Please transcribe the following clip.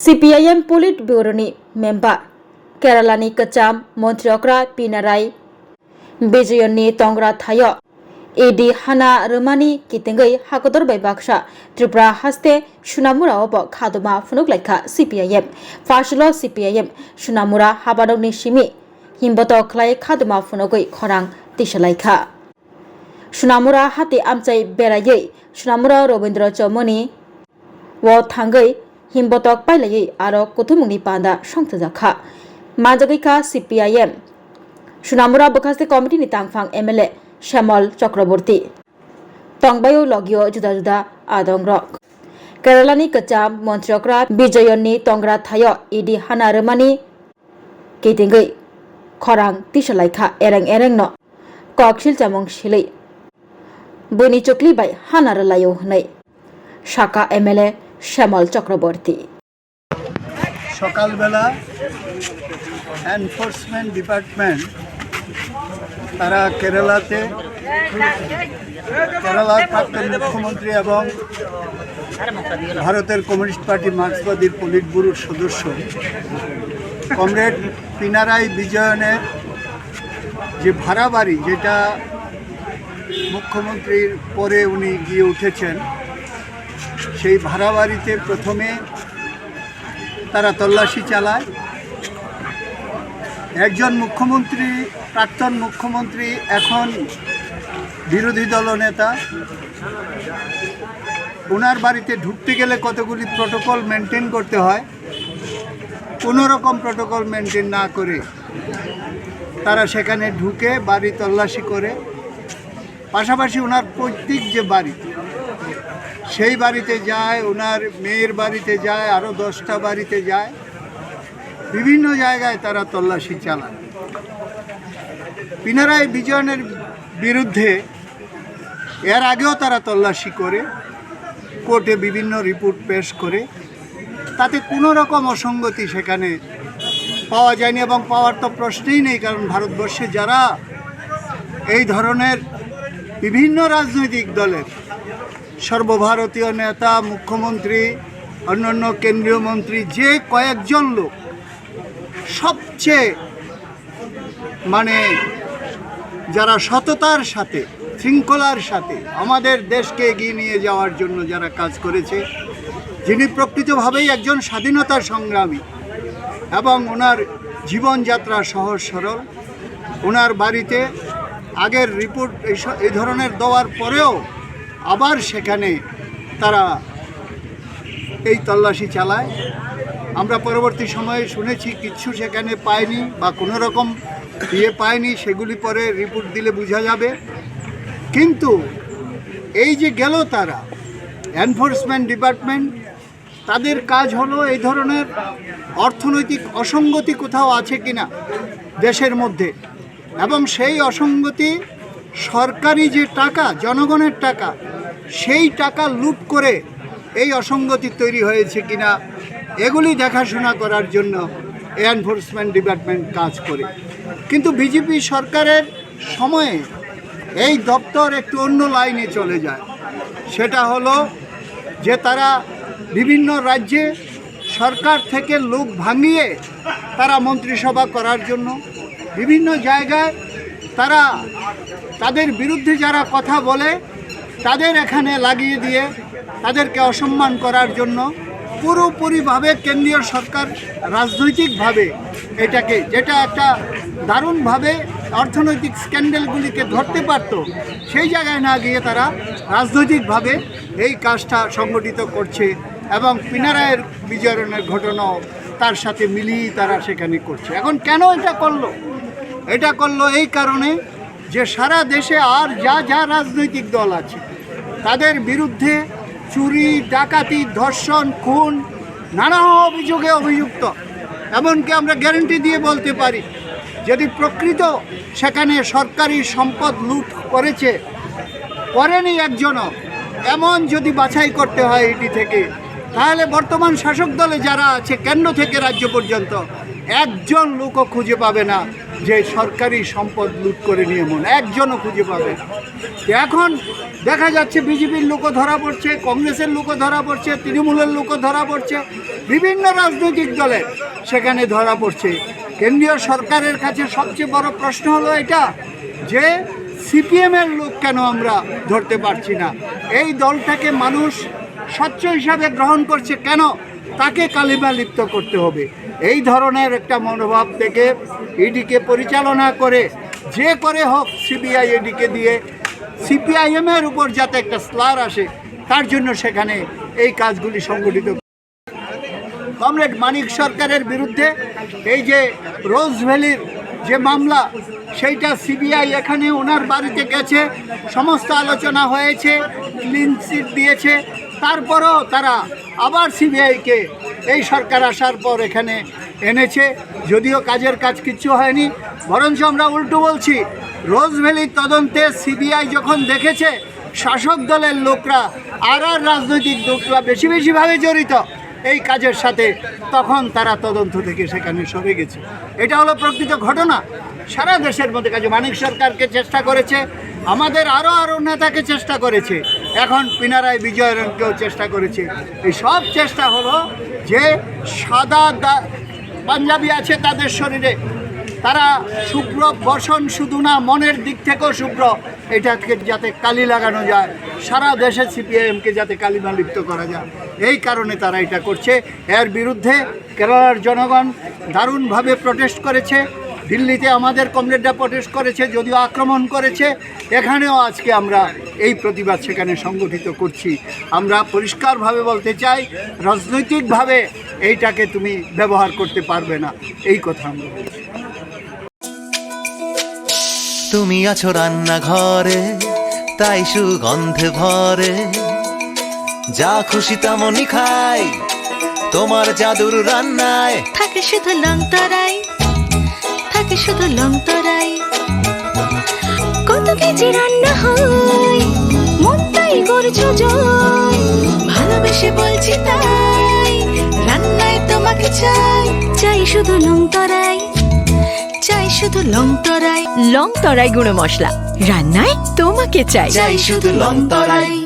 CPIM Polit Bureau member Keralani Kacham Montriokra Pinarai Bejayoni Tongra Thayo Edi Hana Romani Kitingai Hakodor by Baksha Tripura Haste Shunamura Obo Kaduma Funuklaika CPIM Fashlo CPIM Shunamura Habadoni Shimi Himboto Klai Kaduma Funogoi Korang Tishalaika Shunamura Hati Amchai Beraye Shunamura Robindra Chomoni Wo Tangai Himbotok Pailai Aro Kutumuni Panda Shongtazaka Majagika CPIM Shunamura Bokaste Committee Nitangfang MLA Shamal Chakraborty Tongbayo Logio Juda Juda Adong Rock Keralani Kacham Montriokra Bijayoni Tongra Thayo Edi Hana Romani Kitingai Korang Tishalaika Ereng no Kokshil Chamong Shili Buni Chokli by Hana Relayo Nei Shaka MLA শ্যামল চক্রবর্তী সকালবেলা enforcement department তারা কেরালার প্রাক্তন মুখ্যমন্ত্রী এবং ভারতের communist party মার্ক্সবাদী polit ব্যুরোর সদস্য comrade Pinarayi বিজয়নের যে ভাড়া বাড়ি যেটা মুখ্যমন্ত্রীর পরে উনি গিয়ে উঠেছেন সেই ভাড়া বাড়িতে প্রথমে তারা তল্লাশি চালায় একজন মুখ্যমন্ত্রী প্রাক্তন মুখ্যমন্ত্রী এখন বিরোধী দলনেতা ওনার বাড়িতে ঢুকতে গেলে কতগুলি প্রটোকল মেনটেন করতে হয় কোনো রকম প্রটোকল মেনটেন না করে তারা সেখানে ঢুকে বাড়ি তল্লাশি করে পাশাপাশি ওনার পৈতৃক যে বাড়ি সেই বাড়িতে যায় ওনার মেয়ের বাড়িতে যায় আরও 10টা বাড়িতে যায় বিভিন্ন জায়গায় তারা তল্লাশি চালায় পিনারাই বিজয়নের বিরুদ্ধে এর আগেও তারা তল্লাশি করে কোর্টে বিভিন্ন রিপোর্ট পেশ করে তাতে কোনো রকম অসঙ্গতি সেখানে পাওয়া যায়নি এবং পাওয়ার তো প্রশ্নই নেই কারণ ভারতবর্ষে যারা এই ধরনের বিভিন্ন রাজনৈতিক দলের সর্বভারতীয় নেতা মুখ্যমন্ত্রী অন্যান্য কেন্দ্রীয় মন্ত্রী যে কয়েকজন লোক সবচেয়ে যারা সততার সাথে শৃঙ্খলার সাথে আমাদের দেশকে এগিয়ে নিয়ে যাওয়ার জন্য যারা কাজ করেছে যিনি প্রকৃতভাবেই একজন স্বাধীনতা সংগ্রামী এবং ওনার জীবনযাত্রা সহজ সরল ওনার বাড়িতে আগের রিপোর্ট এই ধরনের দেওয়ার পরেও আবার সেখানে তারা এই তল্লাশি চালায় আমরা পরবর্তী সময়ে শুনেছি কিচ্ছু সেখানে পায়নি বা কোনো রকম পায়নি সেগুলি পরে রিপোর্ট দিলে বোঝা যাবে কিন্তু এই যে গেল তারা এনফোর্সমেন্ট ডিপার্টমেন্ট তাদের কাজ হলো এই ধরনের অর্থনৈতিক অসঙ্গতি কোথাও আছে কিনা দেশের মধ্যে এবং সেই অসঙ্গতি সরকারি যে টাকা জনগণের টাকা সেই টাকা লুট করে এই অসঙ্গতি তৈরি হয়েছে কিনা এগুলি দেখাশোনা করার জন্য এনফোর্সমেন্ট ডিপার্টমেন্ট কাজ করে কিন্তু বিজেপি সরকারের সময়ে এই দপ্তর একটু অন্য লাইনে চলে যায় সেটা হলো যে তারা বিভিন্ন রাজ্যে সরকার থেকে লোক ভাঙিয়ে তারা মন্ত্রিসভা করার জন্য বিভিন্ন জায়গায় তারা তাদের বিরুদ্ধে যারা কথা বলে তাদের এখানে লাগিয়ে দিয়ে তাদেরকে অসম্মান করার জন্য পুরোপুরিভাবে কেন্দ্রীয় সরকার রাজনৈতিকভাবে এটাকে যেটা একটা দারুণভাবে অর্থনৈতিক স্ক্যান্ডেলগুলিকে ধরতে পারত সেই জায়গায় না গিয়ে তারা রাজনৈতিকভাবে এই কাজটা সংগঠিত করছে এবং পিনারায়ের বিজয়নের ঘটনাও তার সাথে মিলিয়ে তারা সেখানে করছে এখন কেন এটা করলো এই কারণে যে সারা দেশে আর যা রাজনৈতিক দল আছে তাদের বিরুদ্ধে চুরি ডাকাতি ধর্ষণ খুন নানা অভিযোগে অভিযুক্ত এমনকি আমরা গ্যারান্টি দিয়ে বলতে পারি যদি প্রকৃত সেখানে সরকারি সম্পদ লুট করেনি একজনও এমন যদি বাছাই করতে হয় এটি থেকে তাহলে বর্তমান শাসক দলে যারা আছে কেন্দ্র থেকে রাজ্য পর্যন্ত একজন লোকও খুঁজে পাবে না যে সরকারি সম্পদ লুট করে নিয়ে একজনও খুঁজে পাবে না। এখন দেখা যাচ্ছে বিজেপির লোকও ধরা পড়ছে, কংগ্রেসের লোকও ধরা পড়ছে, তৃণমূলের লোকও ধরা পড়ছে, বিভিন্ন রাজনৈতিক দলের সেখানে ধরা পড়ছে। কেন্দ্রীয় সরকারের কাছে সবচেয়ে বড় প্রশ্ন হলো এটা যে সিপিএমের লোক কেন আমরা ধরতে পারছি না? এই দলটাকে মানুষ স্বচ্ছ হিসাবে গ্রহণ করছে কেন? তাকে কালিমা লিপ্ত করতে হবে, এই ধরনের একটা মনোভাব থেকে ইডিকে পরিচালনা করে যে করে হোক সিবিআই ইডিকে দিয়ে সিপিআইএমের উপর যাতে একটা স্লার আসে, তার জন্য সেখানে এই কাজগুলি সংগঠিত। কমরেড মানিক সরকারের বিরুদ্ধে এই যে রোজ ভ্যালির যে মামলা, সেইটা সিবিআই এখানে ওনার বাড়িতে গেছে, সমস্ত আলোচনা হয়েছে, ক্লিন চিট দিয়েছে, তারপরও তারা আবার সিবিআইকে এই সরকার আসার পর এখানে এনেছে, যদিও কাজের কাজ কিচ্ছু হয়নি। বরঞ্চ আমরা উল্টো বলছি, রোজ ভ্যালির তদন্তে সিবিআই যখন দেখেছে শাসক দলের লোকরা আর রাজনৈতিক লোকরা বেশিভাবে জড়িত এই কাজের সাথে, তখন তারা তদন্ত থেকে সেখানে সরে গেছে। এটা হলো প্রকৃত ঘটনা সারা দেশের মধ্যে। কাজে মানিক সরকারকে চেষ্টা করেছে, আমাদের আরও নেতাকে চেষ্টা করেছে, এখন পিনারাই বিজয়নকেও চেষ্টা করেছে। এই সব চেষ্টা হলো যে সাদা পাঞ্জাবি আছে তাদের শরীরে, তারা শুভ্র বসন শুধু না মনের দিক থেকেও শুভ্র, এটাকে যাতে কালি লাগানো যায়, সারা দেশে সিপিআইএমকে যাতে কালিমা লিপ্ত করা যায়, এই কারণে তারা এটা করছে। এর বিরুদ্ধে কেরালার জনগণ দারুণভাবে প্রটেস্ট করেছে, দিল্লিতে আমাদের কমরেডরা প্রটেস্ট করেছে, যদিও আক্রমণ করেছে। এখানেও আজকে আমরা এই প্রতিবাদ সেখানে সংগঠিত করছি। আমরা পরিষ্কারভাবে বলতে চাই, রাজনৈতিকভাবে এইটাকে তুমি ব্যবহার করতে পারবে না, এই কথা আমরা বলছি। তুমি আছো রান্নাঘরে, তাই সুগন্ধে ভরে, যা খুশি তেমনই খাই তোমার জাদুর রান্নায়। থাকে শুধু লং তরাই, থাকে শুধু লং তরাই, কত কেজি রান্না হয় মন তাই করছো জয়, ভালোবেসে বলছি তাই রান্নায় তোমাকে চাই, চাই শুধু লং তরাই, চাই শুধু লং তরাই। লং তরাই গুঁড়ো মশলা, রান্নায় তোমাকে চাই, চাই শুধু লং তরাই।